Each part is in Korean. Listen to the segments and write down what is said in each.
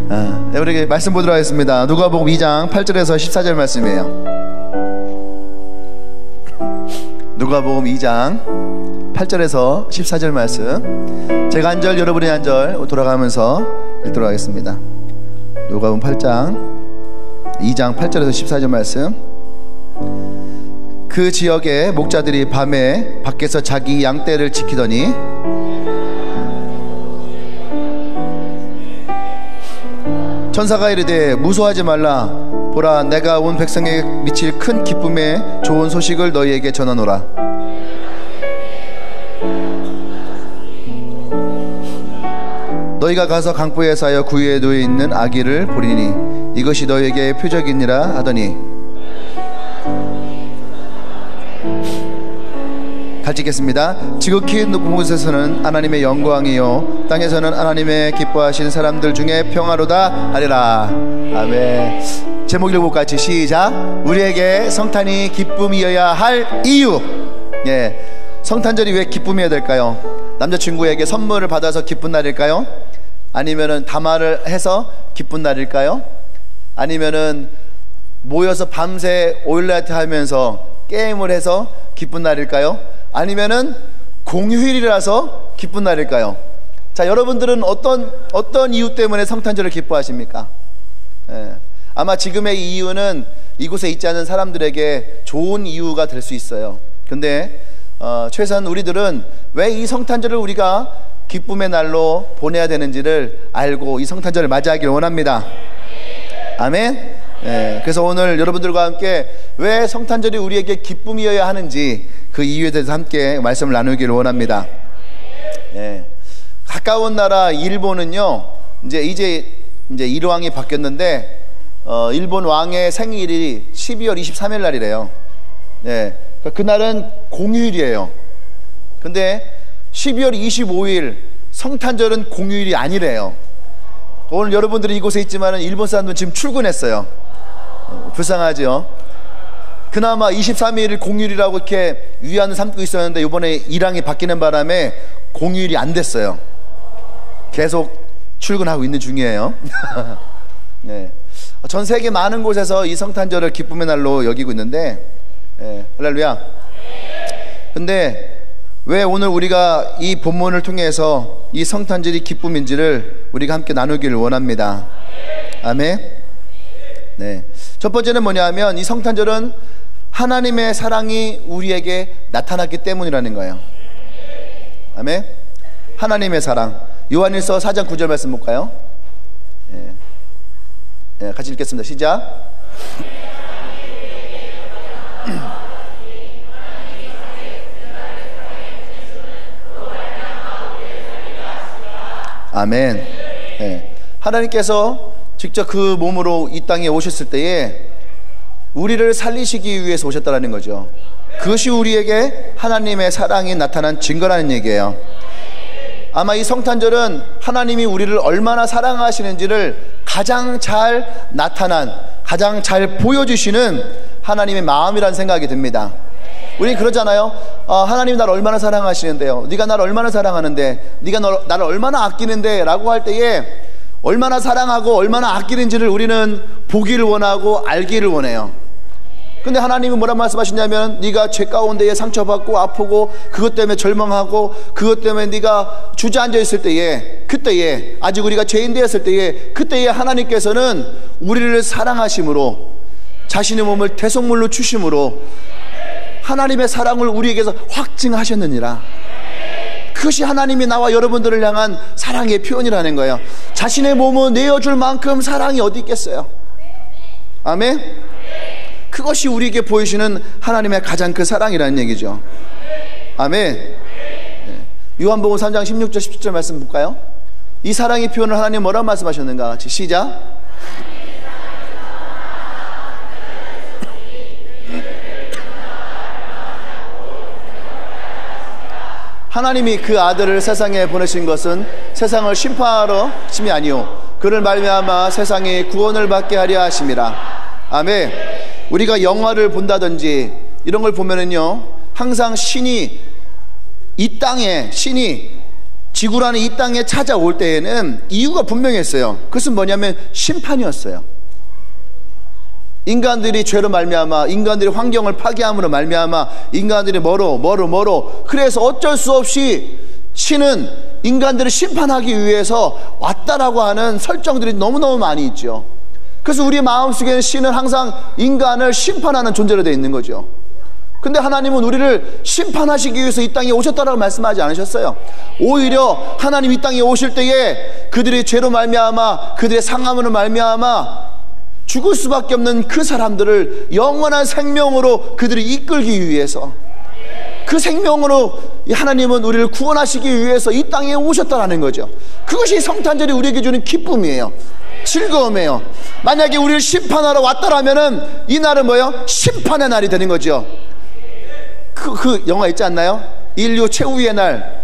우리 말씀 보도록 하겠습니다. 누가복음 2장 8절에서 14절 말씀이에요. 누가복음 2장 8절에서 14절 말씀, 제가 한 절 여러분이 한 절 돌아가면서 읽도록 하겠습니다. 누가복음 2장 8절에서 14절 말씀. 그 지역의 목자들이 밤에 밖에서 자기 양떼를 지키더니 천사가 이르되 무서워하지 말라. 보라, 내가 온 백성에게 미칠 큰 기쁨의 좋은 소식을 너희에게 전하노라. 너희가 가서 강보에 사여 구유에 놓여 있는 아기를 보리니 이것이 너희에게 표적이니라 하더니, 같이 읽겠습니다. 지극히 높은 곳에서는 하나님의 영광이요 땅에서는 하나님의 기뻐하시는 사람들 중에 평화로다 하리라. 아멘. 제목 읽어볼까? 같이 시작. 우리에게 성탄이 기쁨이어야 할 이유. 성탄절이 왜 기쁨이어야 될까요? 남자친구에게 선물을 받아서 기쁜 날일까요? 아니면은 담화를 해서 기쁜 날일까요? 아니면은 모여서 밤새 오일라이트 하면서 게임을 해서 기쁜 날일까요? 아니면은 공휴일이라서 기쁜 날일까요? 자, 여러분들은 어떤 이유 때문에 성탄절을 기뻐하십니까? 아마 지금의 이 이유는 이곳에 있지 않은 사람들에게 좋은 이유가 될 수 있어요. 근데 최소한 우리들은 왜 이 성탄절을 우리가 기쁨의 날로 보내야 되는지를 알고 이 성탄절을 맞이하기를 원합니다. 아멘. 그래서 오늘 여러분들과 함께 왜 성탄절이 우리에게 기쁨이어야 하는지 그 이유에 대해서 함께 말씀을 나누기를 원합니다. 가까운 나라 일본은요, 이제 일왕이 바뀌었는데 일본 왕의 생일이 12월 23일 날이래요. 그날은 공휴일이에요. 근데 12월 25일 성탄절은 공휴일이 아니래요. 오늘 여러분들이 이곳에 있지만 일본 사람들은 지금 출근했어요. 불쌍하죠. 그나마 23일 공휴일이라고 이렇게 위안을 삼고 있었는데 이번에 일왕이 바뀌는 바람에 공휴일이 안 됐어요. 계속 출근하고 있는 중이에요. 전 세계 많은 곳에서 이 성탄절을 기쁨의 날로 여기고 있는데, 할렐루야. 근데 왜 오늘 우리가 이 본문을 통해서 이 성탄절이 기쁨인지를 우리가 함께 나누기를 원합니다. 아멘. 첫 번째는 뭐냐면 이 성탄절은 하나님의 사랑이 우리에게 나타났기 때문이라는 거예요. 아멘. 하나님의 사랑. 요한일서 4장 9절 말씀 볼까요? 같이 읽겠습니다. 시작. 아멘. 하나님께서 직접 그 몸으로 이 땅에 오셨을 때에 우리를 살리시기 위해서 오셨다는 거죠. 그것이 우리에게 하나님의 사랑이 나타난 증거라는 얘기예요. 아마 이 성탄절은 하나님이 우리를 얼마나 사랑하시는지를 가장 잘 나타난, 가장 잘 보여주시는 하나님의 마음이라는 생각이 듭니다. 우리 그러잖아요. 하나님이 나를 얼마나 사랑하시는데요, 네가 나를 얼마나 사랑하는데, 네가 나를 얼마나 아끼는데 라고 할 때에 얼마나 사랑하고 얼마나 아끼는지를 우리는 보기를 원하고 알기를 원해요. 근데 하나님은 뭐라 말씀하시냐면, 네가 죄 가운데에 상처받고 아프고 그것 때문에 절망하고 그것 때문에 네가 주저앉아 있을 때에, 그때에 아직 우리가 죄인 되었을 때에, 그때에 하나님께서는 우리를 사랑하심으로 자신의 몸을 대속물로 주심으로 하나님의 사랑을 우리에게서 확증하셨느니라. 그것이 하나님이 나와 여러분들을 향한 사랑의 표현이라는 거예요. 자신의 몸을 내어줄 만큼 사랑이 어디 있겠어요. 아멘. 그것이 우리에게 보이시는 하나님의 가장 큰 사랑이라는 얘기죠. 아멘. 요한복음 3장 16절 17절 말씀 볼까요? 이 사랑의 표현을 하나님 뭐라고 말씀하셨는가? 같이 시작. 하나님이 그 아들을 세상에 보내신 것은 세상을 심판하러 심이 아니요 그를 말미암아 세상이 구원을 받게 하려 하심이라. 아멘. 우리가 영화를 본다든지 이런 걸 보면은요, 항상 신이, 이 땅에 신이 지구라는 이 땅에 찾아올 때에는 이유가 분명했어요. 그것은 뭐냐면 심판이었어요. 인간들이 죄로 말미암아, 인간들이 환경을 파괴함으로 말미암아 인간들이 멀어 그래서 어쩔 수 없이 신은 인간들을 심판하기 위해서 왔다라고 하는 설정들이 너무너무 많이 있죠. 그래서 우리 마음속에는 신은 항상 인간을 심판하는 존재로 되어 있는 거죠. 근데 하나님은 우리를 심판하시기 위해서 이 땅에 오셨다라고 말씀하지 않으셨어요. 오히려 하나님 이 땅에 오실 때에 그들의 죄로 말미암아, 그들의 상함으로 말미암아 죽을 수밖에 없는 그 사람들을 영원한 생명으로 그들을 이끌기 위해서, 그 생명으로 하나님은 우리를 구원하시기 위해서 이 땅에 오셨다라는 거죠. 그것이 성탄절이 우리에게 주는 기쁨이에요. 즐거움이에요. 만약에 우리를 심판하러 왔다라면은 이 날은 뭐예요? 심판의 날이 되는 거죠. 그 영화 있지 않나요? 인류 최후의 날,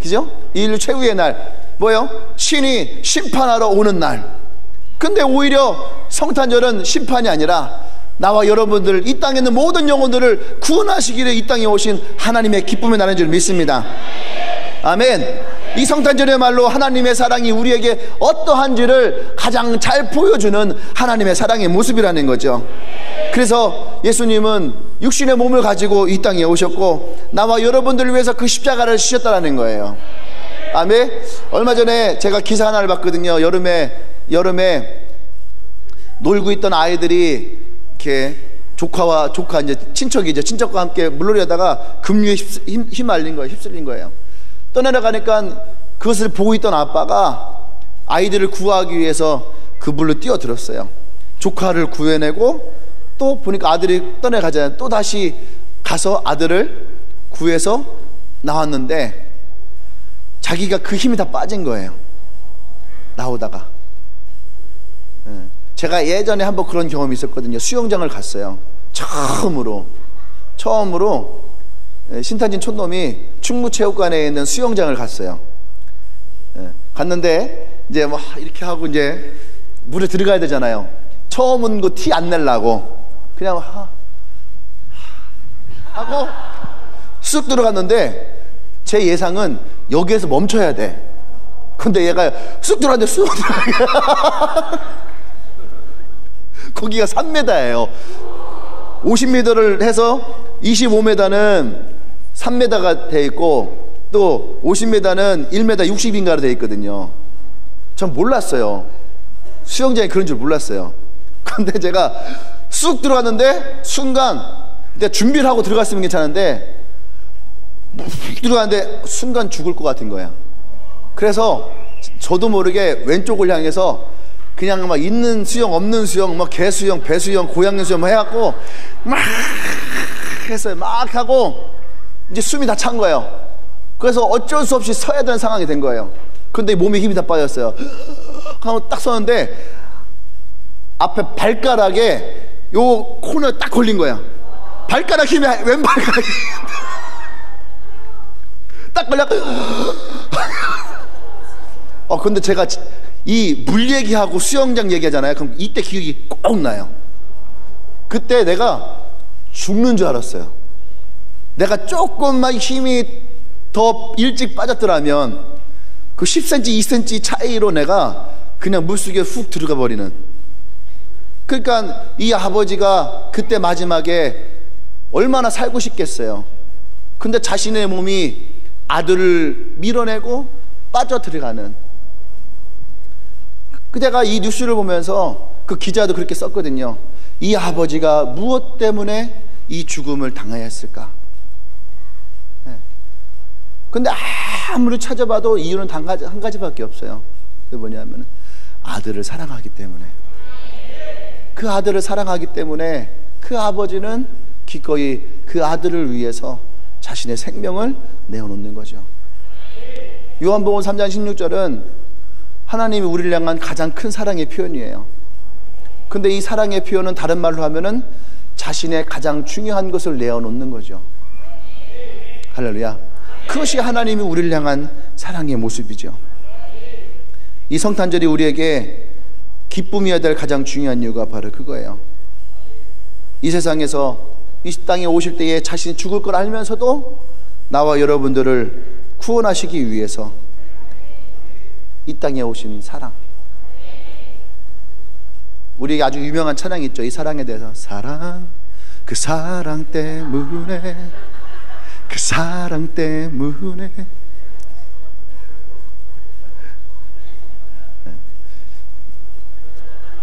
그죠? 인류 최후의 날 뭐예요? 신이 심판하러 오는 날. 근데 오히려 성탄절은 심판이 아니라 나와 여러분들, 이 땅에 있는 모든 영혼들을 구원하시기를 이 땅에 오신 하나님의 기쁨의 날인 줄 믿습니다. 아멘. 이 성탄절이야말로 하나님의 사랑이 우리에게 어떠한지를 가장 잘 보여주는 하나님의 사랑의 모습이라는 거죠. 그래서 예수님은 육신의 몸을 가지고 이 땅에 오셨고 나와 여러분들을 위해서 그 십자가를 지셨다는 거예요. 아멘. 얼마 전에 제가 기사 하나를 봤거든요. 여름에 놀고 있던 아이들이 이렇게 조카 이제 친척이죠. 친척과 함께 물놀이 하다가 급류에 휘말린 거예요. 휩쓸린 거예요. 떠내려가니까 그것을 보고 있던 아빠가 아이들을 구하기 위해서 그 물로 뛰어들었어요. 조카를 구해내고 또 보니까 아들이 떠내가잖아요. 또 다시 가서 아들을 구해서 나왔는데 자기가 그 힘이 다 빠진 거예요. 나오다가. 제가 예전에 한번 그런 경험이 있었거든요. 수영장을 갔어요. 처음으로 신탄진 촌놈이 충무체육관에 있는 수영장을 갔어요. 갔는데 이제 뭐 이렇게 하고 이제 물에 들어가야 되잖아요. 처음 온 거 티 안 내려고 그냥 하고 쑥 들어갔는데 제 예상은 여기에서 멈춰야 돼. 근데 얘가 쑥 들어갔는데 쑥 들어가게 거기가 3m예요. 50m를 해서 25m는 3m가 돼 있고 또 50m는 1m 60인가로 돼 있거든요. 전 몰랐어요. 수영장에 그런 줄 몰랐어요. 근데 제가 쑥 들어갔는데 순간 내가 준비를 하고 들어갔으면 괜찮은데 들어갔는데 순간 죽을 것 같은 거야. 그래서 저도 모르게 왼쪽을 향해서 그냥 막 있는 수영 없는 수영 막 개수영 배수영 고양이 수영 해갖고 막 했어요. 막 하고 이제 숨이 다 찬 거예요. 그래서 어쩔 수 없이 서야 되는 상황이 된 거예요. 근데 몸에 힘이 다 빠졌어요. 하고 딱 서는데 앞에 발가락에 요 코너에 딱 걸린 거야. 발가락 힘이 왼 발가락이 딱 걸려. 근데 제가 이 물 얘기하고 수영장 얘기하잖아요. 그럼 이때 기억이 꼭 나요. 그때 내가 죽는 줄 알았어요. 내가 조금만 힘이 더 일찍 빠졌더라면 그 10cm, 2cm 차이로 내가 그냥 물속에 훅 들어가 버리는. 그러니까 이 아버지가 그때 마지막에 얼마나 살고 싶겠어요. 근데 자신의 몸이 아들을 밀어내고 빠져들어가는. 그때가 이 뉴스를 보면서 그 기자도 그렇게 썼거든요. 이 아버지가 무엇 때문에 이 죽음을 당해야 했을까? 근데 아무리 찾아봐도 이유는 한 가지밖에 없어요. 그게 뭐냐면 아들을 사랑하기 때문에. 그 아들을 사랑하기 때문에 그 아버지는 기꺼이 그 아들을 위해서 자신의 생명을 내어놓는 거죠. 요한복음 3장 16절은 하나님이 우리를 향한 가장 큰 사랑의 표현이에요. 근데 이 사랑의 표현은 다른 말로 하면은 자신의 가장 중요한 것을 내어놓는 거죠. 할렐루야. 그것이 하나님이 우리를 향한 사랑의 모습이죠. 이 성탄절이 우리에게 기쁨이어야 될 가장 중요한 이유가 바로 그거예요. 이 세상에서 이 땅에 오실 때에 자신이 죽을 걸 알면서도 나와 여러분들을 구원하시기 위해서 이 땅에 오신 사랑. 우리에게 아주 유명한 찬양이 있죠. 이 사랑에 대해서. 사랑, 그 사랑 때문에, 그 사랑 때문에.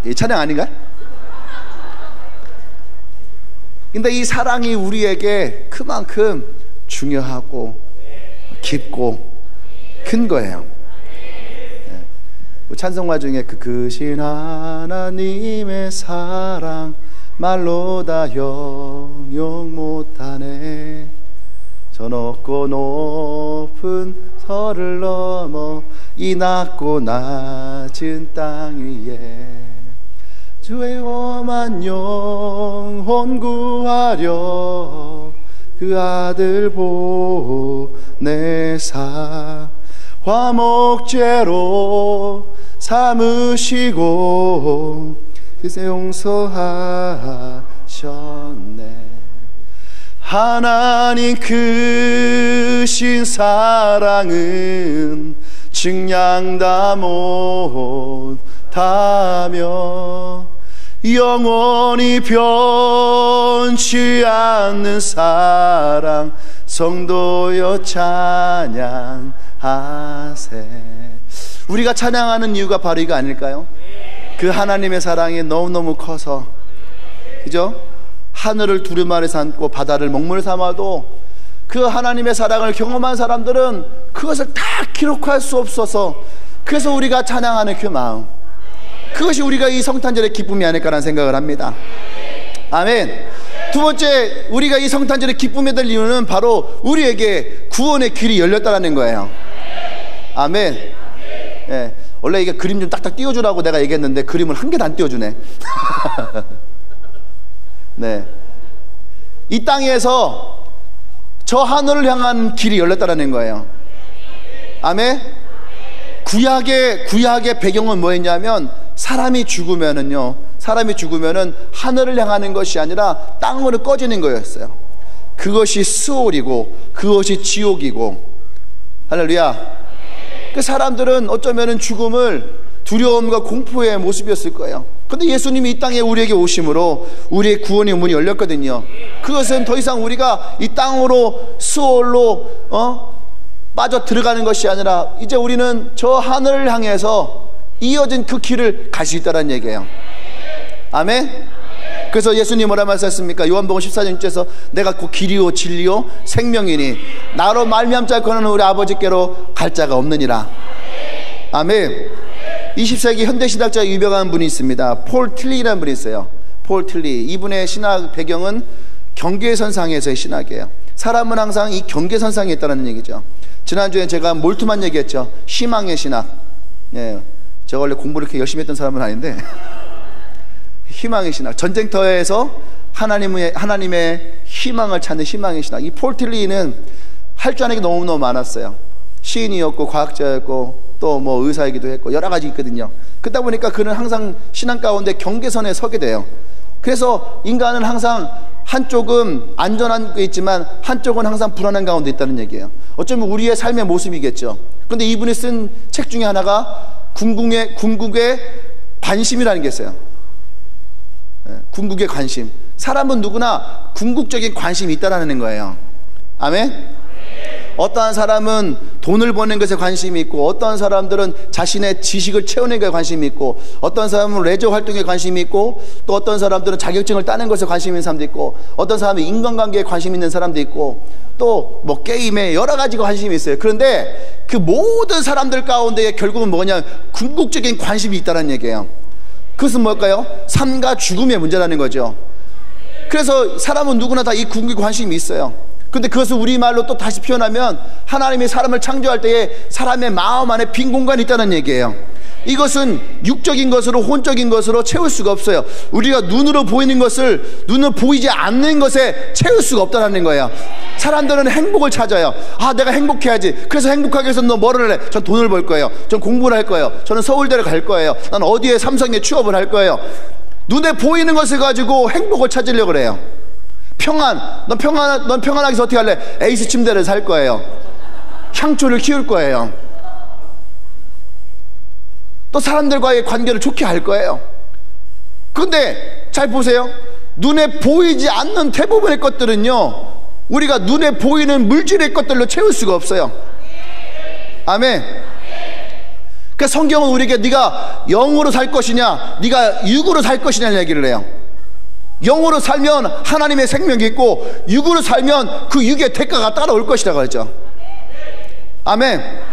이 찬양 아닌가요? 근데 이 사랑이 우리에게 그만큼 중요하고 깊고 큰 거예요. 찬송가 중에 그 크신 하나님의 사랑 말로 다 형용 못하네. 저 높고 높은 설을 넘어 이 낮고 낮은 땅 위에 주의 험한 영혼 구하려 그 아들 보내사 화목제로 삼으시고 그새 용서하셨네. 하나님 크신 사랑은 증량 다 못하며 영원히 변치 않는 사랑 성도여 찬양하세. 우리가 찬양하는 이유가 바로 이거 아닐까요? 그 하나님의 사랑이 너무너무 커서, 그죠? 하늘을 두루마리 삼고 바다를 먹물 삼아도 그 하나님의 사랑을 경험한 사람들은 그것을 다 기록할 수 없어서, 그래서 우리가 찬양하는 그 마음, 그것이 우리가 이 성탄절의 기쁨이 아닐까라는 생각을 합니다. 아멘. 두 번째, 우리가 이 성탄절의 기쁨에 될 이유는 바로 우리에게 구원의 길이 열렸다는 거예요. 아멘. 예, 원래 이게 그림 좀 딱딱 띄워주라고 내가 얘기했는데 그림을 한 개도 안 띄워주네. 네, 이 땅에서 저 하늘을 향한 길이 열렸다는 거예요. 아멘. 구약의 배경은 뭐였냐면, 사람이 죽으면은 하늘을 향하는 것이 아니라 땅으로 꺼지는 거였어요. 그것이 스올이고 그것이 지옥이고. 할렐루야. 그 사람들은 어쩌면은 죽음을 두려움과 공포의 모습이었을 거예요. 근데 예수님이 이 땅에 우리에게 오심으로 우리의 구원의 문이 열렸거든요. 그것은 더 이상 우리가 이 땅으로 스올로 빠져 들어가는 것이 아니라 이제 우리는 저 하늘을 향해서 이어진 그 길을 갈 수 있다는 얘기예요. 아멘. 그래서 예수님 뭐라 말씀하셨습니까? 요한복음 14장 6절에서 내가 곧 길이요 진리요 생명이니 나로 말미암지 않고는 우리 아버지께로 갈 자가 없느니라. 아멘. 20세기 현대신학자 유명한 분이 있습니다. 폴 틸리라는 분이 있어요. 폴 틸리. 이분의 신학 배경은 경계선상에서의 신학이에요. 사람은 항상 이 경계선상에 있다는 얘기죠. 지난주에 제가 몰투만 얘기했죠. 희망의 신학. 예, 제가 원래 공부를 이렇게 열심히 했던 사람은 아닌데 희망의 신학, 전쟁터에서 하나님의 희망을 찾는 희망의 신학. 이 폴 틸리는 할 줄 아는 게 너무너무 많았어요. 시인이었고 과학자였고 또 뭐 의사이기도 했고 여러 가지 있거든요. 그러다 보니까 그는 항상 신앙 가운데 경계선에 서게 돼요. 그래서 인간은 항상 한쪽은 안전한 게 있지만 한쪽은 항상 불안한 가운데 있다는 얘기예요. 어쩌면 우리의 삶의 모습이겠죠. 그런데 이분이 쓴 책 중에 하나가 궁극의 관심이라는 게 있어요. 궁극의 관심. 사람은 누구나 궁극적인 관심이 있다는 거예요. 아멘. 어떠한 사람은 돈을 버는 것에 관심이 있고, 어떠한 사람들은 자신의 지식을 채우는 것에 관심이 있고, 어떤 사람은 레저 활동에 관심이 있고, 또 어떤 사람들은 자격증을 따는 것에 관심 있는 사람도 있고, 어떤 사람은 인간관계에 관심 있는 사람도 있고, 또 뭐 게임에 여러 가지가 관심이 있어요. 그런데 그 모든 사람들 가운데 결국은 뭐냐, 궁극적인 관심이 있다는 얘기예요. 그것은 뭘까요? 삶과 죽음의 문제라는 거죠. 그래서 사람은 누구나 다 이 궁극의 관심이 있어요. 근데 그것을 우리말로 또 다시 표현하면, 하나님이 사람을 창조할 때에 사람의 마음 안에 빈 공간이 있다는 얘기예요. 이것은 육적인 것으로 혼적인 것으로 채울 수가 없어요. 우리가 눈으로 보이는 것을 눈으로 보이지 않는 것에 채울 수가 없다는 거예요. 사람들은 행복을 찾아요. 아, 내가 행복해야지. 그래서 행복하기 위해서 너 뭐를 해? 전 돈을 벌 거예요. 전 공부를 할 거예요. 저는 서울대를 갈 거예요. 난 어디에 삼성에 취업을 할 거예요. 눈에 보이는 것을 가지고 행복을 찾으려고 그래요. 넌 평안하기 위해서 어떻게 할래? 에이스 침대를 살 거예요. 향초를 키울 거예요. 또 사람들과의 관계를 좋게 할 거예요. 그런데 잘 보세요. 눈에 보이지 않는 대부분의 것들은요, 우리가 눈에 보이는 물질의 것들로 채울 수가 없어요. 아멘. 그러니까 성경은 우리에게 네가 영으로 살 것이냐, 네가 육으로 살 것이냐 얘기를 해요. 영으로 살면 하나님의 생명이 있고, 육으로 살면 그 육의 대가가 따라올 것이라고 했죠. 아멘.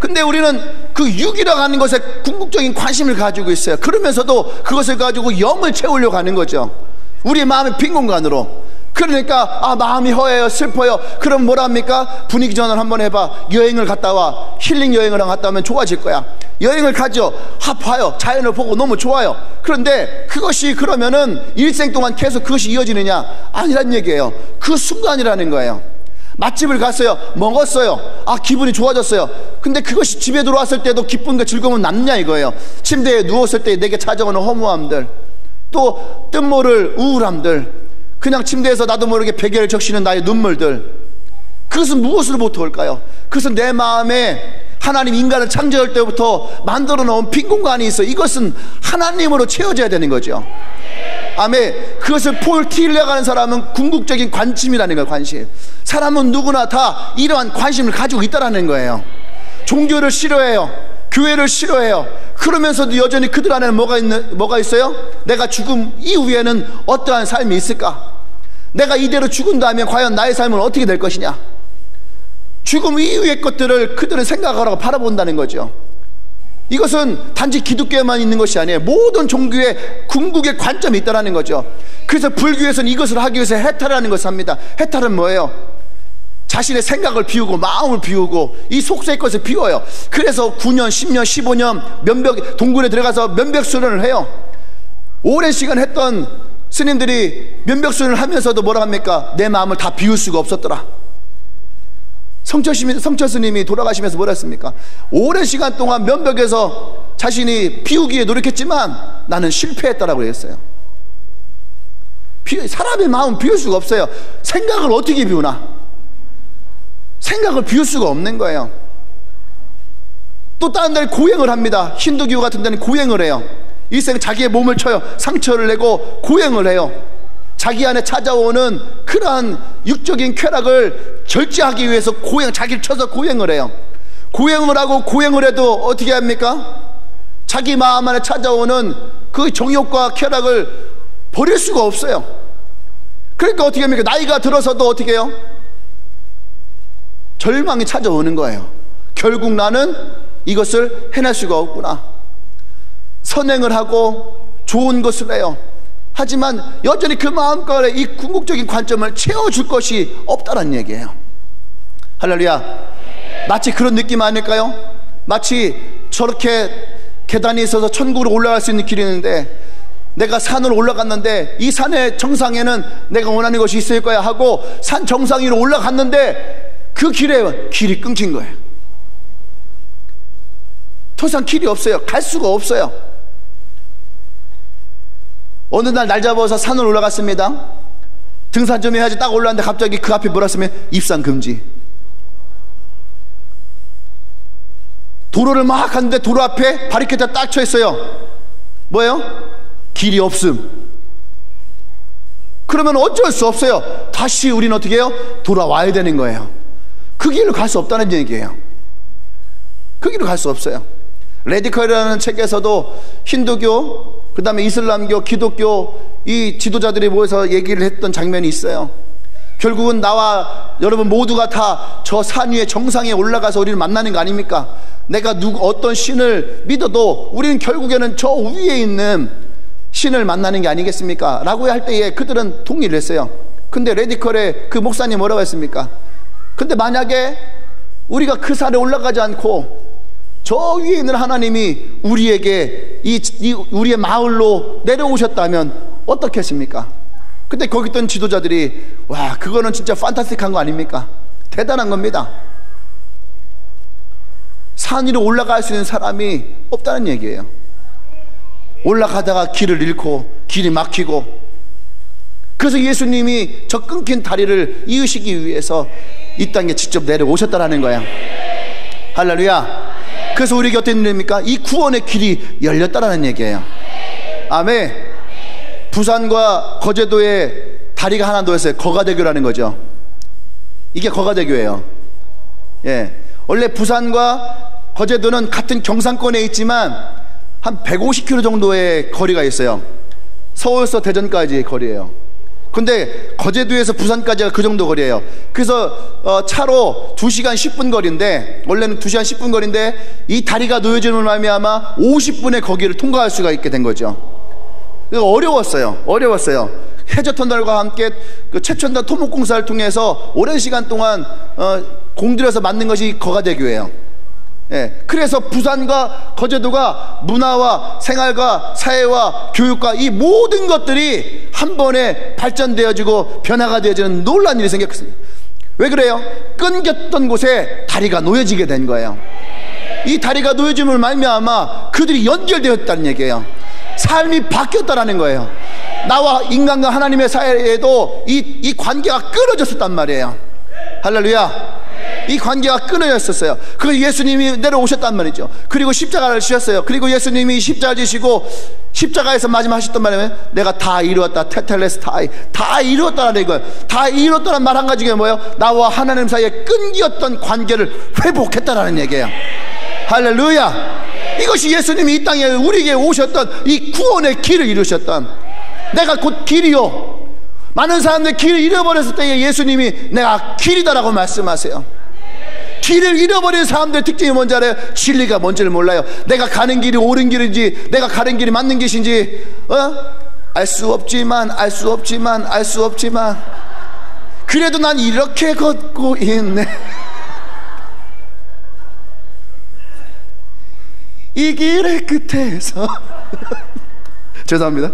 근데 우리는 그 육이라고 하는 것에 궁극적인 관심을 가지고 있어요. 그러면서도 그것을 가지고 영을 채우려고 하는 거죠. 우리의 마음의 빈 공간으로. 그러니까 마음이 허해요, 슬퍼요. 그럼 뭐랍니까? 분위기 전환 한번 해봐. 여행을 갔다 와. 힐링 여행을 갔다 오면 좋아질 거야. 여행을 가죠. 봐요. 자연을 보고 너무 좋아요. 그런데 그것이 그러면은 일생 동안 계속 그것이 이어지느냐? 아니란 얘기예요. 그 순간이라는 거예요. 맛집을 갔어요. 먹었어요. 기분이 좋아졌어요. 근데 그것이 집에 들어왔을 때도 기쁨과 즐거움은 남냐 이거예요. 침대에 누웠을 때 내게 찾아오는 허무함들, 또 뜻모를 우울함들, 그냥 침대에서 나도 모르게 베개를 적시는 나의 눈물들, 그것은 무엇으로부터 올까요? 그것은 내 마음에 하나님 인간을 창조할 때부터 만들어 놓은 빈 공간이 있어. 이것은 하나님으로 채워져야 되는 거죠. 아멘. 그것을 폴티려가는 사람은 궁극적인 관심이라는 거예요. 관심. 사람은 누구나 다 이러한 관심을 가지고 있다라는 거예요. 종교를 싫어해요. 교회를 싫어해요. 그러면서도 여전히 그들 안에는 뭐가 있어요? 내가 죽음 이후에는 어떠한 삶이 있을까? 내가 이대로 죽은다면 과연 나의 삶은 어떻게 될 것이냐? 죽음 이후의 것들을 그들은 생각하라고 바라본다는 거죠. 이것은 단지 기독교에만 있는 것이 아니에요. 모든 종교의 궁극의 관점이 있다는 거죠. 그래서 불교에서는 이것을 하기 위해서 해탈이라는 것을 합니다. 해탈은 뭐예요? 자신의 생각을 비우고 마음을 비우고 이 속세의 것을 비워요. 그래서 9년, 10년, 15년 동굴에 들어가서 면벽수련을 해요. 오랜 시간 했던 스님들이 면벽수련을 하면서도 뭐라 합니까? 내 마음을 다 비울 수가 없었더라. 성철 스님이 돌아가시면서 뭐라 했습니까? 오랜 시간 동안 면벽에서 자신이 비우기에 노력했지만 나는 실패했다라고 했어요. 사람의 마음은 비울 수가 없어요. 생각을 어떻게 비우나? 생각을 비울 수가 없는 거예요. 또 다른 데는 고행을 합니다. 힌두교 같은 데는 고행을 해요. 일생 자기의 몸을 쳐요. 상처를 내고 고행을 해요. 자기 안에 찾아오는 그러한 육적인 쾌락을 절제하기 위해서 자기를 쳐서 고행을 해요. 고행을 하고 고행을 해도 어떻게 합니까? 자기 마음 안에 찾아오는 그 정욕과 쾌락을 버릴 수가 없어요. 그러니까 어떻게 합니까? 나이가 들어서도 어떻게 해요? 절망이 찾아오는 거예요. 결국 나는 이것을 해낼 수가 없구나. 선행을 하고 좋은 것을 해요. 하지만 여전히 그 마음가에 이 궁극적인 관점을 채워줄 것이 없다는 얘기예요. 할렐루야. 마치 그런 느낌 아닐까요? 마치 저렇게 계단이 있어서 천국으로 올라갈 수 있는 길이 있는데, 내가 산으로 올라갔는데 이 산의 정상에는 내가 원하는 것이 있을 거야 하고 산 정상 위로 올라갔는데 그 길이 끊긴 거예요. 더 이상 길이 없어요. 갈 수가 없어요. 어느 날 잡아서 산을 올라갔습니다. 등산 좀 해야지 딱 올라왔는데 갑자기 그 앞에 뭐라 쓰면 입산 금지. 도로를 막 갔는데 도로 앞에 바리케이트가 딱 쳐 있어요. 뭐예요? 길이 없음. 그러면 어쩔 수 없어요. 다시 우리는 어떻게 해요? 돌아와야 되는 거예요. 그 길을 갈 수 없다는 얘기예요. 그 길을 갈 수 없어요. 레디컬이라는 책에서도 힌두교, 그 다음에 이슬람교, 기독교 이 지도자들이 모여서 얘기를 했던 장면이 있어요. 결국은 나와 여러분 모두가 다 저 산 위에 정상에 올라가서 우리를 만나는 거 아닙니까? 내가 어떤 신을 믿어도 우리는 결국에는 저 위에 있는 신을 만나는 게 아니겠습니까? 라고 할 때에 그들은 동의를 했어요. 근데 레디컬의 그 목사님 뭐라고 했습니까? 근데 만약에 우리가 그 산에 올라가지 않고 저 위에 있는 하나님이 우리에게 우리의 마을로 내려오셨다면 어떻겠습니까? 근데 거기 있던 지도자들이 와, 그거는 진짜 판타스틱한 거 아닙니까? 대단한 겁니다. 산 위로 올라갈 수 있는 사람이 없다는 얘기예요. 올라가다가 길을 잃고 길이 막히고, 그래서 예수님이 저 끊긴 다리를 이으시기 위해서 이 땅에 직접 내려오셨다라는 거야. 할렐루야. 그래서 우리에게 어떤 일입니까? 이 구원의 길이 열렸다라는 얘기예요. 아멘. 부산과 거제도에 다리가 하나 놓였어요. 거가대교라는 거죠. 이게 거가대교예요. 예. 원래 부산과 거제도는 같은 경상권에 있지만 한 150km 정도의 거리가 있어요. 서울에서 대전까지의 거리예요. 근데 거제도에서 부산까지가 그 정도 거리예요. 그래서 차로 2시간 10분 거리인데, 원래는 2시간 10분 거리인데 이 다리가 놓여짐을 말미암아 50분의 거기를 통과할 수가 있게 된 거죠. 어려웠어요. 해저터널과 함께 그 최첨단 토목공사를 통해서 오랜 시간 동안 공들여서 만든 것이 거가대교예요. 예, 그래서 부산과 거제도가 문화와 생활과 사회와 교육과 이 모든 것들이 한 번에 발전되어지고 변화가 되어지는 놀라운 일이 생겼습니다. 왜 그래요? 끊겼던 곳에 다리가 놓여지게 된 거예요. 이 다리가 놓여짐을 말미암아 그들이 연결되었다는 얘기예요. 삶이 바뀌었다라는 거예요. 나와 인간과 하나님의 사이에도 이 관계가 끊어졌었단 말이에요. 할렐루야. 이 관계가 끊어졌었어요. 그걸 예수님이 내려오셨단 말이죠. 그리고 십자가를 지셨어요. 그리고 예수님이 십자가 지시고 십자가에서 마지막 하셨단 말이에요. 내가 다 이루었다. 테텔레스타이. 다 이루었다라는 거예요. 다 이루었다는 말 한 가지가 뭐예요? 나와 하나님 사이에 끊겼던 관계를 회복했다라는 얘기예요. 할렐루야. 이것이 예수님이 이 땅에 우리에게 오셨던 이 구원의 길을 이루셨던, 내가 곧 길이요. 많은 사람들이 길을 잃어버렸을 때에 예수님이 내가 길이다라고 말씀하세요. 길을 잃어버린 사람들의 특징이 뭔지 알아요? 진리가 뭔지를 몰라요. 내가 가는 길이 옳은 길인지, 내가 가는 길이 맞는 길인지 알 수 없지만 그래도 난 이렇게 걷고 있네. 이 길의 끝에서 죄송합니다.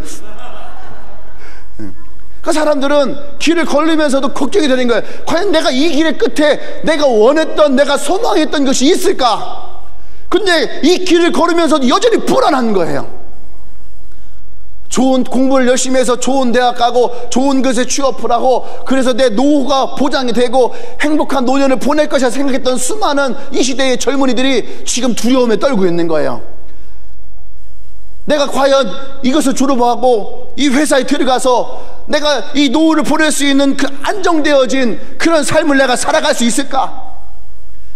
그 사람들은 길을 걸으면서도 걱정이 되는 거예요. 과연 내가 이 길의 끝에 내가 원했던, 내가 소망했던 것이 있을까? 근데 이 길을 걸으면서도 여전히 불안한 거예요. 좋은 공부를 열심히 해서 좋은 대학 가고 좋은 것에 취업을 하고, 그래서 내 노후가 보장이 되고 행복한 노년을 보낼 것이라 생각했던 수많은 이 시대의 젊은이들이 지금 두려움에 떨고 있는 거예요. 내가 과연 이것을 졸업하고 이 회사에 들어가서 내가 이 노후를 보낼 수 있는 그 안정되어진 그런 삶을 내가 살아갈 수 있을까?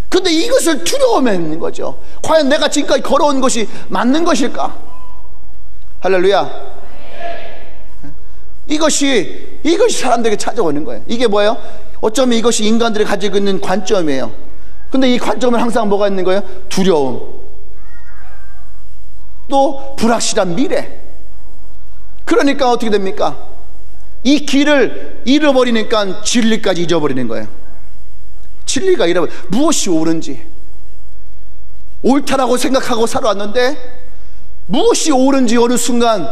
근데 이것을 두려움에 있는 거죠. 과연 내가 지금까지 걸어온 것이 맞는 것일까? 할렐루야. 이것이 사람들에게 찾아오는 거예요. 이게 뭐예요? 어쩌면 이것이 인간들이 가지고 있는 관점이에요. 근데 이 관점은 항상 뭐가 있는 거예요? 두려움, 또 불확실한 미래. 그러니까 어떻게 됩니까? 이 길을 잃어버리니까 진리까지 잊어버리는 거예요. 진리가 무엇이 옳은지, 옳다라고 생각하고 살아왔는데 무엇이 옳은지 어느 순간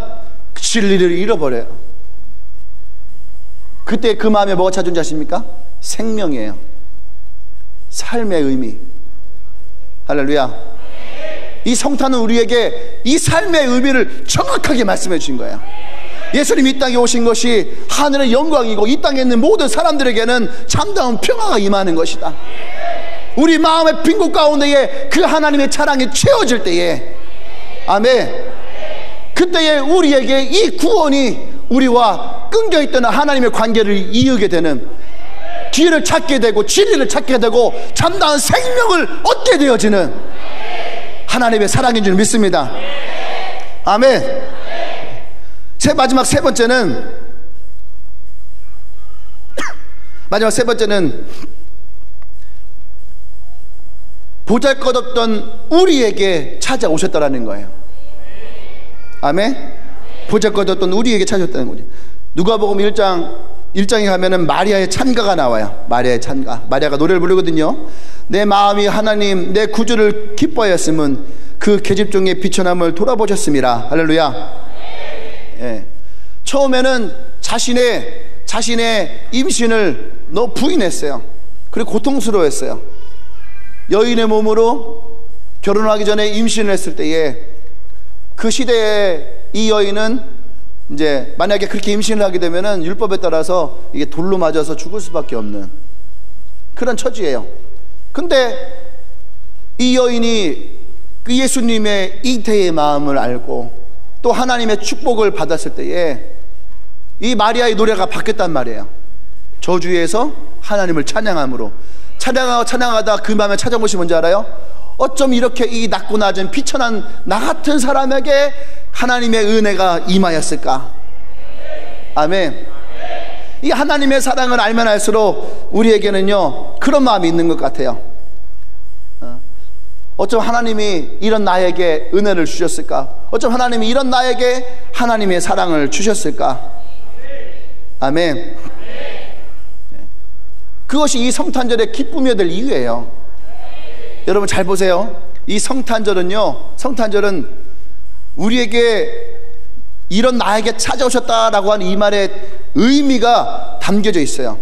진리를 잃어버려요. 그때 그 마음에 뭐가 찾아온지 아십니까? 생명이에요. 삶의 의미. 할렐루야. 이 성탄은 우리에게 이 삶의 의미를 정확하게 말씀해 주신 거예요. 예수님이 이 땅에 오신 것이 하늘의 영광이고, 이 땅에 있는 모든 사람들에게는 참다운 평화가 임하는 것이다. 우리 마음의 빈 곳 가운데에 그 하나님의 사랑이 채워질 때에, 아멘, 그때에 우리에게 이 구원이 우리와 끊겨있던 하나님의 관계를 이으게 되는, 길을 찾게 되고 진리를 찾게 되고 참다운 생명을 얻게 되어지는 하나님의 사랑인 줄 믿습니다. 아멘. 마지막 세 번째는 보잘것없던 우리에게 찾아오셨다라는 거예요. 아멘. 보잘것없던 우리에게 찾아오셨다는 거죠. 누가복음 1장에 가면은 마리아의 찬가가 나와요. 마리아의 찬가. 마리아가 노래를 부르거든요. 내 마음이 하나님 내 구주를 기뻐하였음은 그 계집종의 비천함을 돌아보셨습니다. 할렐루야. 예. 처음에는 자신의 임신을 부인했어요. 그리고 고통스러워했어요. 여인의 몸으로 결혼하기 전에 임신을 했을 때에 그 시대에 이 여인은 이제 만약에 그렇게 임신을 하게 되면은 율법에 따라서 이게 돌로 맞아서 죽을 수밖에 없는 그런 처지예요. 근데 이 여인이 그 예수님의 잉태의 마음을 알고 또 하나님의 축복을 받았을 때에 이 마리아의 노래가 바뀌었단 말이에요. 저주에서 하나님을 찬양함으로 찬양하다 그 마음에 찾아온 것이 뭔지 알아요? 어쩜 이렇게 이 낮고 낮은 비천한 나 같은 사람에게 하나님의 은혜가 임하였을까? 아멘. 이 하나님의 사랑을 알면 알수록 우리에게는요 그런 마음이 있는 것 같아요. 어쩜 하나님이 이런 나에게 은혜를 주셨을까? 어쩜 하나님이 이런 나에게 하나님의 사랑을 주셨을까? 아멘. 그것이 이 성탄절의 기쁨이어야 될 이유예요. 여러분 잘 보세요. 이 성탄절은 우리에게 이런 나에게 찾아오셨다라고 하는 이 말에 의미가 담겨져 있어요.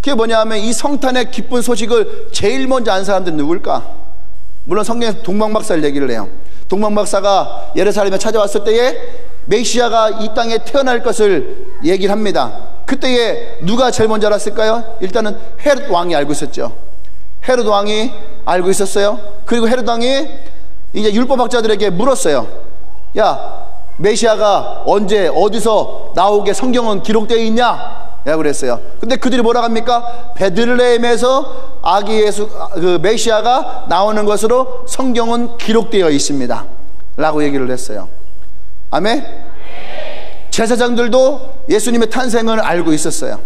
그게 뭐냐 하면 이 성탄의 기쁜 소식을 제일 먼저 안 사람들은 누굴까? 물론 성경에서 동방박사를 얘기를 해요. 동방박사가 예루살렘에 찾아왔을 때에 메시아가 이 땅에 태어날 것을 얘기를 합니다. 그때에 누가 제일 먼저 알았을까요? 일단은 헤롯 왕이 알고 있었죠. 헤롯 왕이 알고 있었어요. 그리고 헤롯 왕이 이제 율법학자들에게 물었어요. 야, 메시아가 언제 어디서 나오게 성경은 기록되어 있냐? 라고 그랬어요. 근데 그들이 뭐라고 합니까? 베들레헴에서 아기 예수 그 메시아가 나오는 것으로 성경은 기록되어 있습니다 라고 얘기를 했어요. 아멘. 제사장들도 예수님의 탄생을 알고 있었어요.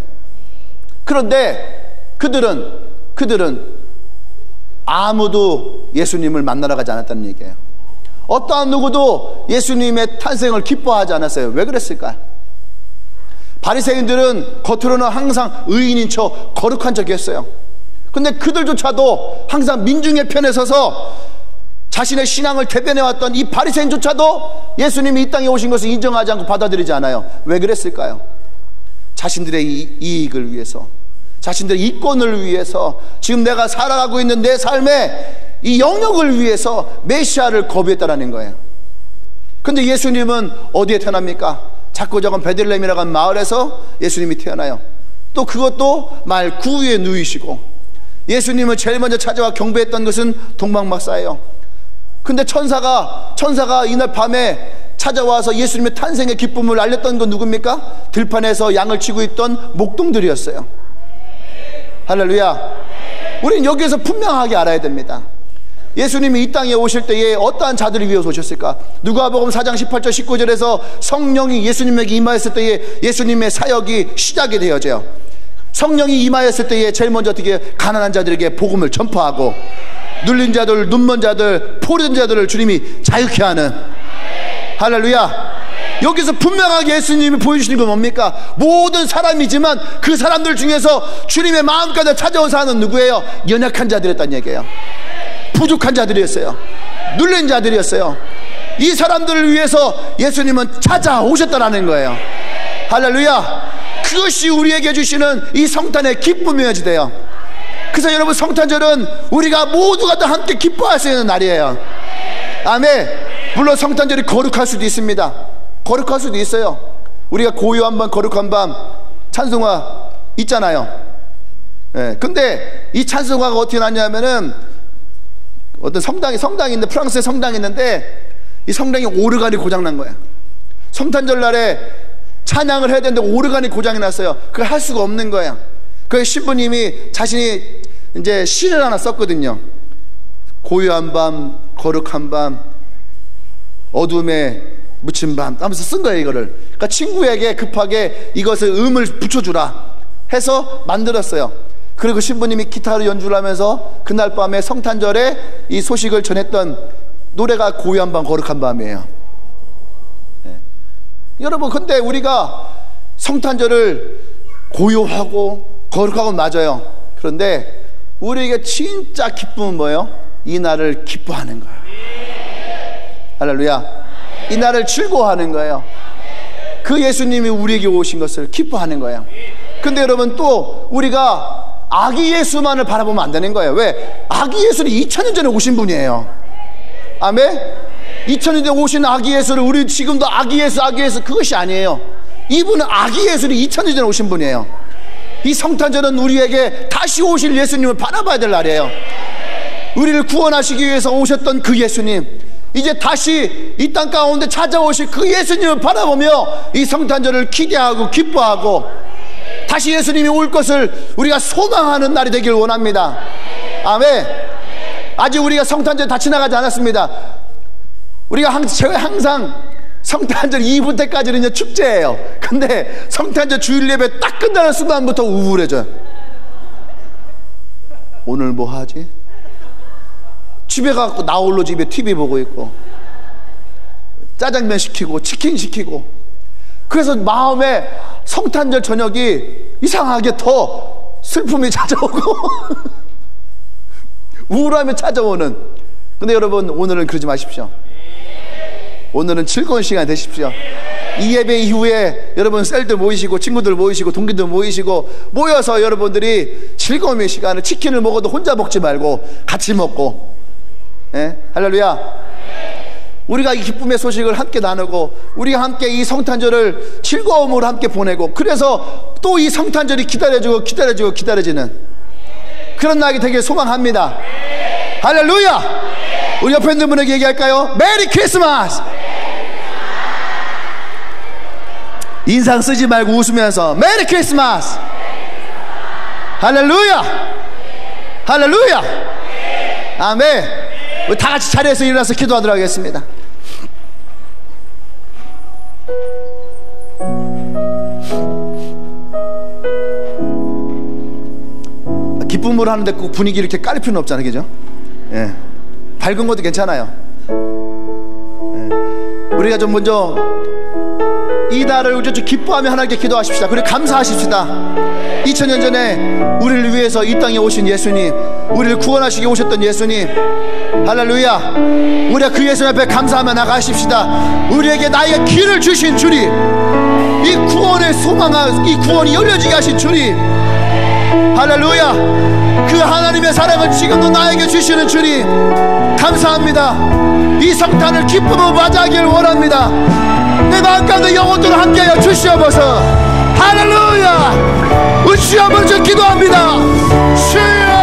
그런데 그들은 아무도 예수님을 만나러 가지 않았다는 얘기예요. 어떠한 누구도 예수님의 탄생을 기뻐하지 않았어요. 왜 그랬을까요? 바리새인들은 겉으로는 항상 의인인 척 거룩한 척이었어요. 근데 그들조차도 항상 민중의 편에 서서 자신의 신앙을 대변해왔던 이 바리새인조차도 예수님이 이 땅에 오신 것을 인정하지 않고 받아들이지 않아요. 왜 그랬을까요? 자신들의 이익을 위해서, 자신들의 이권을 위해서, 지금 내가 살아가고 있는 내 삶의 이 영역을 위해서 메시아를 거부했다라는 거예요. 근데 예수님은 어디에 태어납니까? 작고 작은 베들레헴이라고 하는 마을에서 예수님이 태어나요. 또 그것도 말 구유에 누이시고, 예수님을 제일 먼저 찾아와 경배했던 것은 동방박사예요. 근데 천사가 이날 밤에 찾아와서 예수님의 탄생의 기쁨을 알렸던 건 누굽니까? 들판에서 양을 치고 있던 목동들이었어요. 할렐루야. 우리는 여기에서 분명하게 알아야 됩니다. 예수님이 이 땅에 오실 때에 어떠한 자들을 위해서 오셨을까? 누가복음 4장 18절 19절에서 성령이 예수님에게 임하였을 때에 예수님의 사역이 시작이 되어져요. 성령이 임하였을 때에 제일 먼저 어떻게 가난한 자들에게 복음을 전파하고, 눌린 자들, 눈먼 자들, 포른 자들을 주님이 자유케 하는. 할렐루야. 여기서 분명하게 예수님이 보여주시는 건 뭡니까? 모든 사람이지만 그 사람들 중에서 주님의 마음까지 찾아온 사람은 누구예요? 연약한 자들이었다는 얘기예요. 부족한 자들이었어요. 눌린 자들이었어요. 이 사람들을 위해서 예수님은 찾아오셨다는 거예요. 할렐루야. 그것이 우리에게 주시는 이 성탄의 기쁨이어야 돼요. 그래서 여러분, 성탄절은 우리가 모두가 다 함께 기뻐할 수 있는 날이에요. 아멘. 물론 성탄절이 거룩할 수도 있습니다. 거룩할 수도 있어요. 우리가 고요한 밤, 거룩한 밤 찬송가 있잖아요. 예. 근데 이 찬송가가 어떻게 나냐면은 어떤 성당이 있는데, 프랑스에 성당이 있는데 이 성당이 오르간이 고장난 거야. 성탄절 날에 찬양을 해야 되는데 오르간이 고장이 났어요. 그걸 할 수가 없는 거야. 그래서 신부님이 자신이 이제 시를 하나 썼거든요. 고요한 밤, 거룩한 밤, 어둠에 묻힌 밤 하면서 쓴 거예요, 이거를. 그러니까 친구에게 급하게 이것을 음을 붙여주라 해서 만들었어요. 그리고 신부님이 기타를 연주를 하면서 그날 밤에 성탄절에 이 소식을 전했던 노래가 고요한 밤, 거룩한 밤이에요. 네. 여러분, 근데 우리가 성탄절을 고요하고 거룩하고 맞아요. 그런데 우리에게 진짜 기쁨은 뭐예요? 이 날을 기뻐하는 거예요. 할렐루야. 이 날을 즐거워하는 거예요. 그 예수님이 우리에게 오신 것을 기뻐하는 거예요. 근데 여러분, 또 우리가 아기 예수만을 바라보면 안 되는 거예요. 왜? 아기 예수는 2000년 전에 오신 분이에요. 아멘. 2000년 전에 오신 아기 예수를 우리 지금도 아기 예수 그것이 아니에요. 이분은 아기 예수는 2000년 전에 오신 분이에요. 이 성탄절은 우리에게 다시 오실 예수님을 바라봐야 될 날이에요. 우리를 구원하시기 위해서 오셨던 그 예수님, 이제 다시 이 땅 가운데 찾아오실 그 예수님을 바라보며 이 성탄절을 기대하고 기뻐하고 다시 예수님이 올 것을 우리가 소망하는 날이 되길 원합니다. 아멘. 아직 우리가 성탄절 다 지나가지 않았습니다. 우리가 항상 성탄절 이브 때까지는 축제예요. 근데 성탄절 주일 예배 딱 끝나는 순간부터 우울해져요. 오늘 뭐 하지? 집에 가서 나 홀로 집에 TV 보고 있고 짜장면 시키고 치킨 시키고, 그래서 마음에 성탄절 저녁이 이상하게 더 슬픔이 찾아오고 우울함이 찾아오는. 근데 여러분, 오늘은 그러지 마십시오. 오늘은 즐거운 시간 되십시오. 이 예배 이후에 여러분 셀들 모이시고 친구들 모이시고 동기들 모이시고 모여서 여러분들이 즐거움의 시간을, 치킨을 먹어도 혼자 먹지 말고 같이 먹고, 예? 할렐루야. 우리가 이 기쁨의 소식을 함께 나누고 우리가 함께 이 성탄절을 즐거움으로 함께 보내고, 그래서 또 이 성탄절이 기다려지는 그런 날이 되길 소망합니다. 할렐루야. 우리 옆에 있는 분에게 얘기할까요? 메리 크리스마스. 인상 쓰지 말고 웃으면서 메리 크리스마스. 할렐루야. 할렐루야. 아멘. 우리 다 같이 자리에서 일어나서 기도하도록 하겠습니다. 기쁨으로 하는데 꼭 분위기 이렇게 깔 필요는 없잖아요, 그죠? 예. 밝은 것도 괜찮아요. 예. 우리가 좀 먼저 이 날을 우리 좀 기뻐하며 하나님께 기도하십시다. 그리고 감사하십시다. 2000년 전에 우리를 위해서 이 땅에 오신 예수님, 우리를 구원하시기 오셨던 예수님, 할렐루야. 우리가 그 예수님 앞에 감사하며 나가십시다. 우리에게 나에게 길을 주신 주님, 이 구원의 소망, 이 구원이 열려지게 하신 주님, 할렐루야. 그 하나님의 사랑을 지금도 나에게 주시는 주님, 감사합니다. 이 성탄을 기쁨으로 맞이하기를 원합니다. 내 마음 가운데 영혼들을 함께하여 주시옵소서. 할렐루야. 우리 주여 먼저 기도합니다. 주여.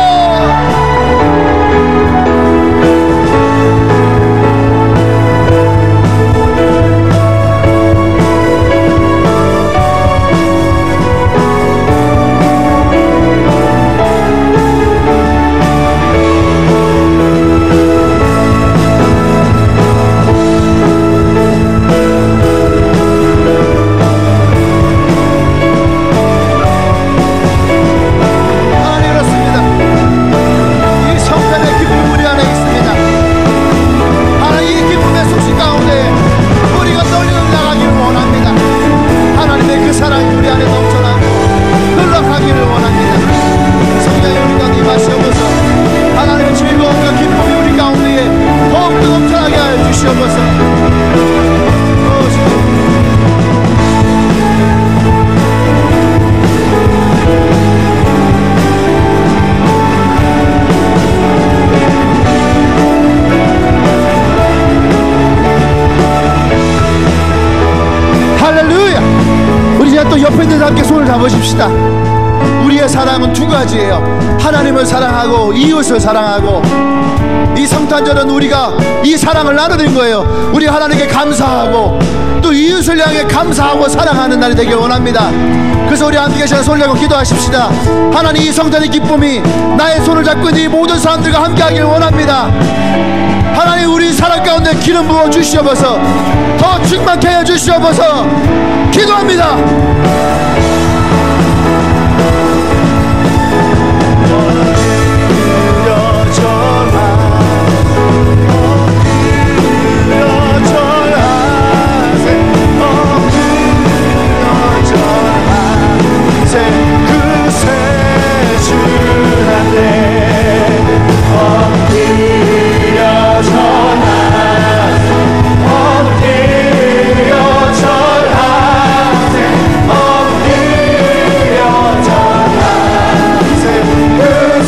잡으십시다. 우리의 사랑은 두 가지예요. 하나님을 사랑하고 이웃을 사랑하고. 이 성탄절은 우리가 이 사랑을 나누는 거예요. 우리 하나님께 감사하고 또 이웃을 향해 감사하고 사랑하는 날이 되길 원합니다. 그래서 우리 함께 계셔서 손을 들고 기도하십시다. 하나님, 이 성탄의 기쁨이 나의 손을 잡고 있는 이 모든 사람들과 함께 하길 원합니다. 하나님, 우리 사랑 가운데 기름 부어 주시옵소서. 더 충만케 해 주시옵소서. 기도합니다.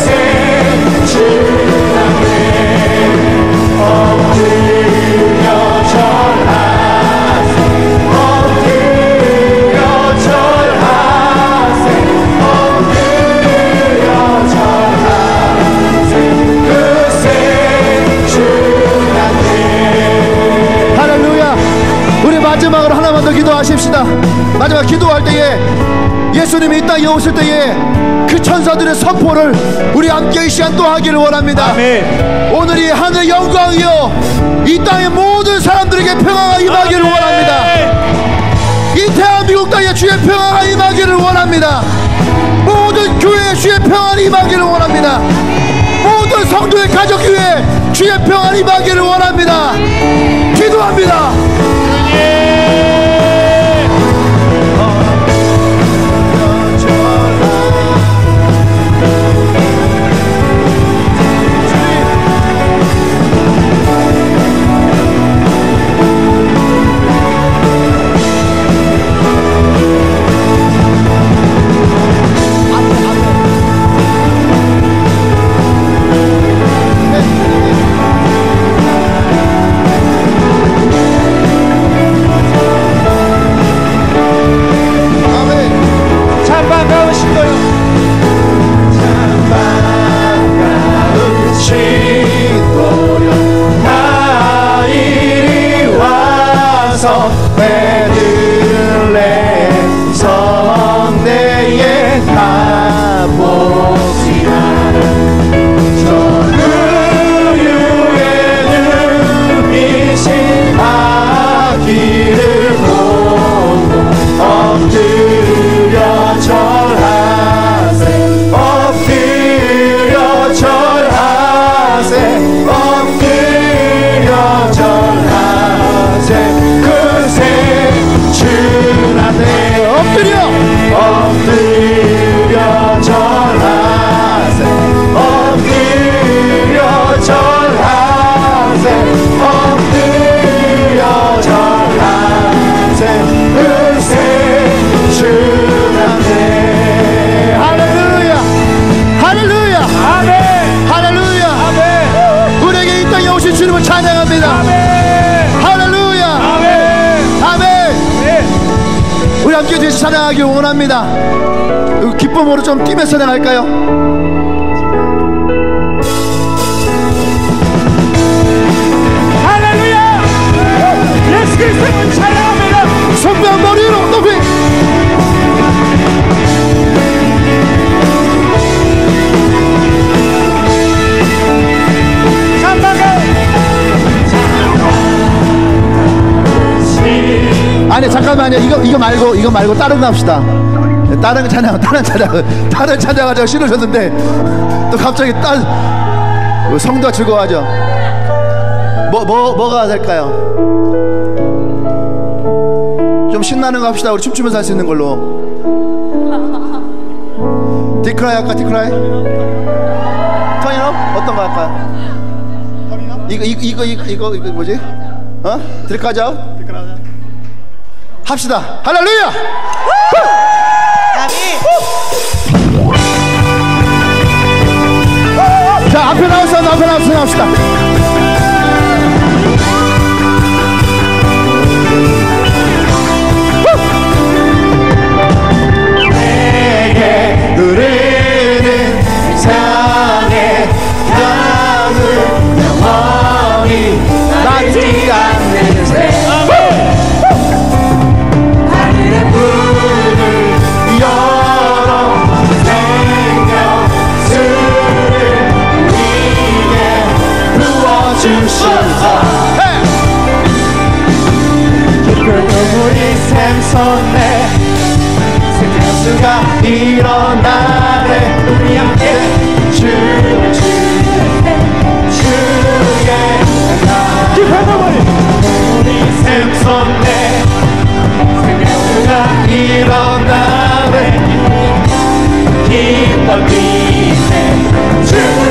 그 마지막으로 하나만 더 기도하십시다. 마지막 기도할 때에 예수님이 이 땅에 오실 때에 그 천사들의 선포를 우리 함께 이 시간 또 하기를 원합니다. 아멘. 오늘이 하늘의 영광이요 이 땅의 모든 사람들에게 평화가 임하기를 아멘. 원합니다. 이 대한민국 땅에 주의 평화가 임하기를 원합니다. 모든 교회에 주의 평화가 임하기를 원합니다. 모든 성도의 가족 교회에 주의 평화가 임하기를 원합니다. 기도합니다. 찬양하기 원합니다. 기쁨으로 좀 뛰면서 나갈까요? 할렐루야! 예수 그리스도를 찬양합니다. 손과 머리로 높이 아니 잠깐만요. 이거 말고 다른 거 합시다. 다른 찬양하자고 싫으셨는데 또 갑자기 성도가 즐거워하죠. 뭐가 될까요? 좀 신나는 거 합시다. 우리 춤추면서 할 수 있는 걸로. 디크라이 할까? 디크라이? 터닝업? 어떤 거 할까요? 이거 뭐지? 드리카자? 합시다. 할렐루야! 자, 앞에 나와서 합시다. 내게 흐르는 세상의 강을 영원히 닿지 않는 새 우리 샘솟네 생명수가 일어나네 우리 함께 주의 우리 샘솟네 생명수가 일어나네 기뻐 뛰네 주의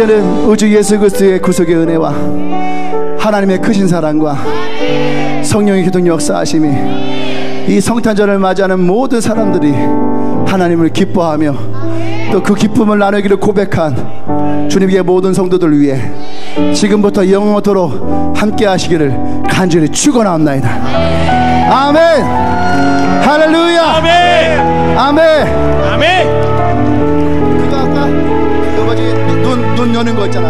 이제는 우주 예수 그리스도의 구속의 은혜와 하나님의 크신 사랑과 성령의 기동 역사하심이 이 성탄절을 맞이하는 모든 사람들이 하나님을 기뻐하며 또 그 기쁨을 나누기를 고백한 주님의 모든 성도들 위해 지금부터 영원토록 함께 하시기를 간절히 축원하옵나이다. 아멘. 할렐루야. 아멘. 아멘. 아멘. 그거 아까 그 뭐지 눈 여는 거 있잖아.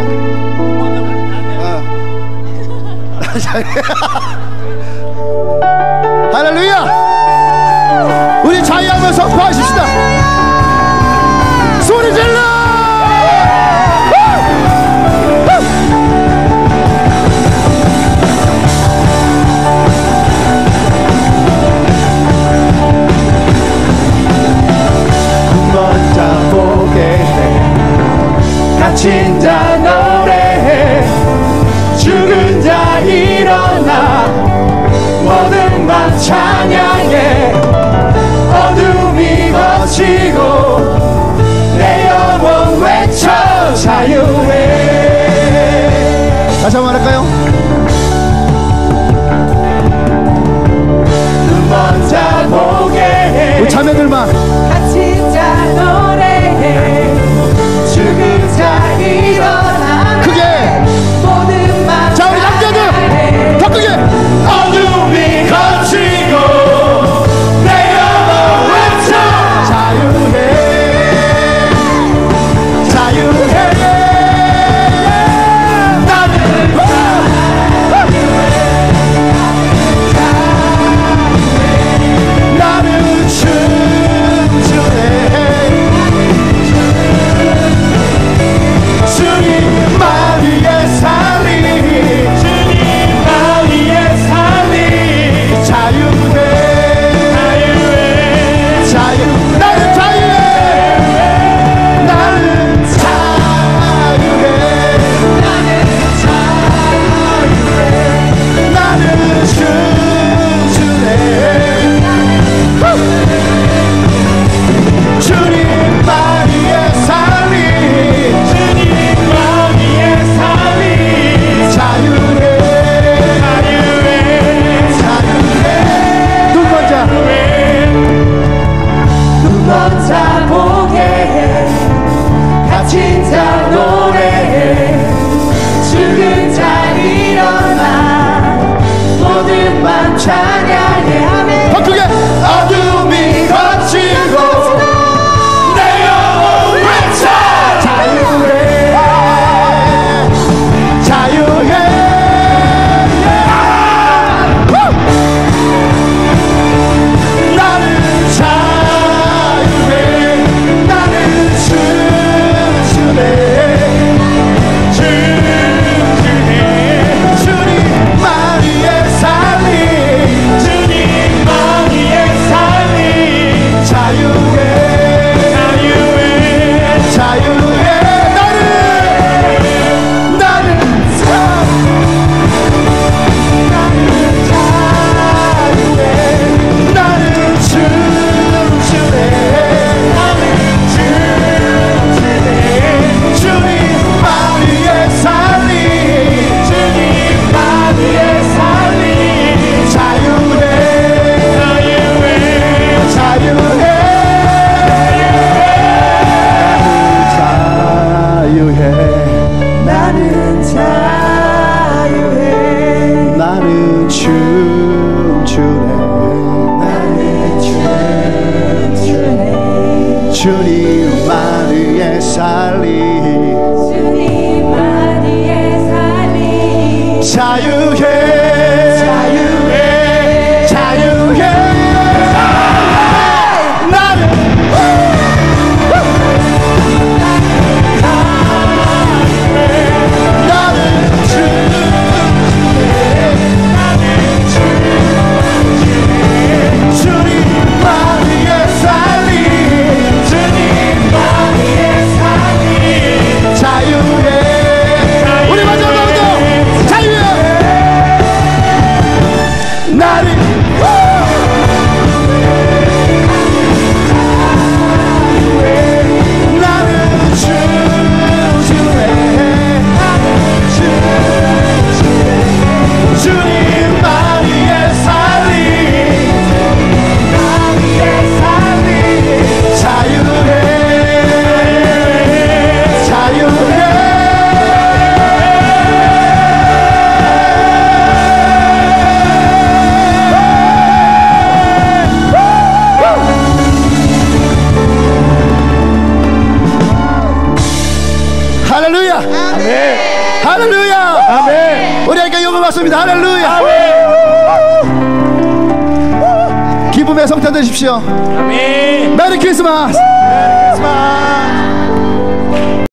할렐루야. 우리 자유함을 선포하십시다. 소리 질러. 먼저 보게 돼 갇힌 자 노래해 죽은 자 일어나 모든 밤 찬양해 어둠이 거치고 내 영혼 외쳐 자유해. 다시 한번 할까요? 눈 먼저 보게 해 우리 자매들만 갇힌 자 노래해 죽은 자 일어나 크게. 모든 맘 자, 우리 남자들 더 크게. 어둠이 거치고 내 영혼 외쳐 자유해 자유해. 나는 춤추네 주님만 위해 살리 주님만 위해 살리 자유해 자유해 자유. 나는 자유해 나는 자유해 나는 춤추네 주님만 위해 살리 주님만 위해 살리 자유해 자유해 자유해. 눈 먼저. 눈 먼저 보게 해 갇힌 자 노래해 죽은 자 일어나 모든 밤 찬양해. 아멘. 더 크게. 어둠이 거치고 내 영혼 외쳐 자유해 자유해. 나는 자유해 나는 춤추네 춤추네 주님만 위해 살리 주님만 위해 살리 자유해 자유해 자유해. 나는 자유해 나는 춤추네 춤추네 주님만 위해 살리 주님만 위해 살리 자유해 자유해 자유해. 나는 자유해 나는 춤추네. 나는 춤추네 주님만 위해 살리 주님만 위해 살리 자유해 자유해 자유해. 나는 나는 주님만 위해 살리 주님만 위해 살리 자유해. 우리 마지막으로 자유해. 기쁨의 성탄 되십시오. 아멘. 메리 크리스마스. 메리 크리스마스.